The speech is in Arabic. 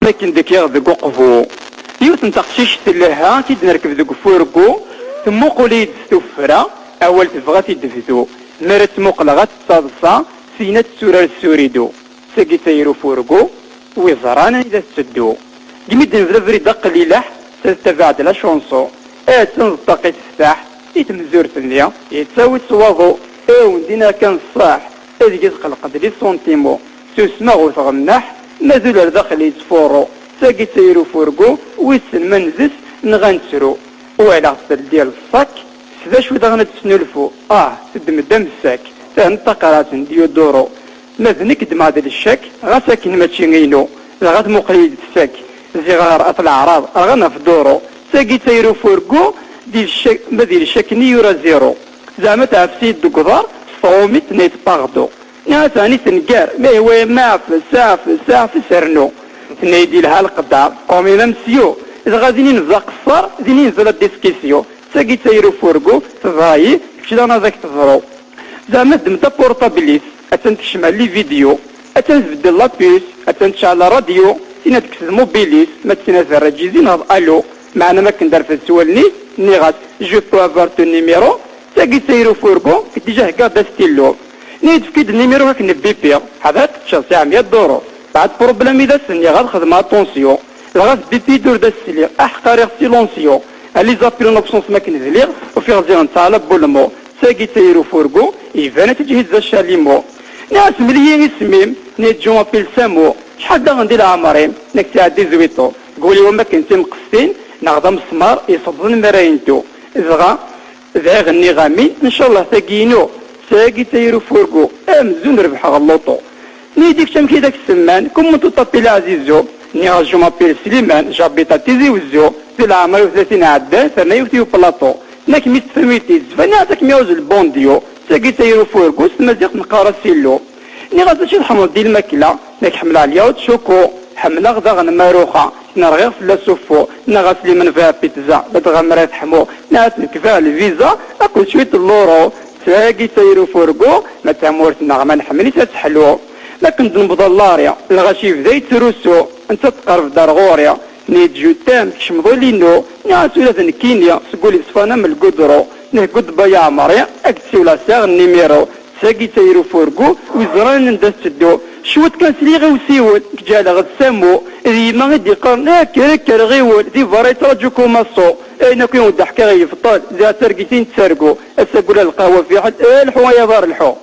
لكن ديك يغذق قفو يوث نتقشيش تلها كيد نركب ذوق فورقو ثم قولي تستفرا اول تبغى تدفزو مرت مقلغة تصادصا سينة سورة السوريدو ساقي سيرو فورقو ويزرانا اذا تسدو قميد نفرفري دق ليلح تتبعد لا شونسو تنطقي تفتح يتمزور ثانية يتساوي تصواغو وندينا كان الصاح هذي يتقلق لي سونتيمو تسمع وتغنح مازال الداخل يتفورو ساقي سيرو فورقو ويسن منزس نغنسرو وعلى غسل ديال الصاك سدا شوي داغنا تسنلفو تدم الدم الساك تنتقرات ديو دورو ماذنك دمع ديال الشاك غاساكن ماشي غينو غاد مقيد الساك زغار اطلع عراض غانا في دورو ساقي سيرو فورقو ديال الشاك ما ديال الشاك نيورا زيرو زعما تعفسيد دوكضار صومي تنيت باغدو ثاني تنقار ما هو ما في سرنو تنيدي لها القدام قومي نمسيو إذا غادي نفزا قصار ديني نزل الديسكيسيو ساقي تايرو فورقو تضايي كشدانا ذاك تضرو زعما دمتا بورطابليس أتنتشمع لي فيديو أتنزبدل لابيس أتنتشعل راديو تينا تكسد موبيليس ما تينا الرجيزين هاد ألو معنا ما كندار في السوالني نيغات جو بو افوار تو نيميرو ساقي تايرو فورقو كتجاه كادا ستيلو نيد فكيد النيميرو هاك نبيبي هذا تشا ساعة 100 دورو بعد بروبليم إذا سني غاد خدمة اتونسيون غاد بيبي دور دا السليغ أحقاريغ سيلونسيون اللي زابيلون اوبسونس ما كنزليغ وفي غزيغ نتاعلا بولمو ساقي تايرو فورقو إيفانا تجهز ذا الشاليمو ناس مليين اسميم نيد جو مابيل سامو شحال دا غندير عمري ناك تعدي زويتو قولي وما كنتي مقصين نغدا مسمار يصدن مراينتو إذغا ذا غني غامي إن شاء الله تاقينو ساقي تايرو فورقو امزون ربح غلطو نيديك شام كي داك السمان كم انتو طابي عزيزو ني جو مابيل سليمان جابيتا تيزي وزو في العمر 30 عدان ثنا يوتيو بلاطو ناك ميت فميتيز فاني عطاك ميوز البونديو ساقي تايرو فورقو سمازيق نقارا سيلو ني غادا شي الحمر ديال الماكلة ناك حمل عليا وتشوكو حملا غدا غنماروخا نرغيغ في لاسوفو نغاسلي من فيها بيتزا بتغمرها تحمو ناس نكفيها الفيزا اكل شوية اللورو ساقي تايرو فورقو ما تامورت نغمة نحملي تتحلو لكن نبض اللاريا الغشيف زي تروسو انت تقرب دار غوريا نيت جو تام كشمضو لينو ناس ولا ذنكينيا سقولي صفانا من القدرو نهقد بيا عمريا اكتسي ولا ساغ النيميرو ساقي تايرو فورقو وزران ندس تدو شوت كان سليغي وسيول كجالا غد سامو ذي ما غدي قرن كركر غيول ذي فاريت راجوكو ماسو اين كون ضحكا غي فطال ذا ترقيتين تسرقو اساقول القهوة في حد الحوايا دار الحو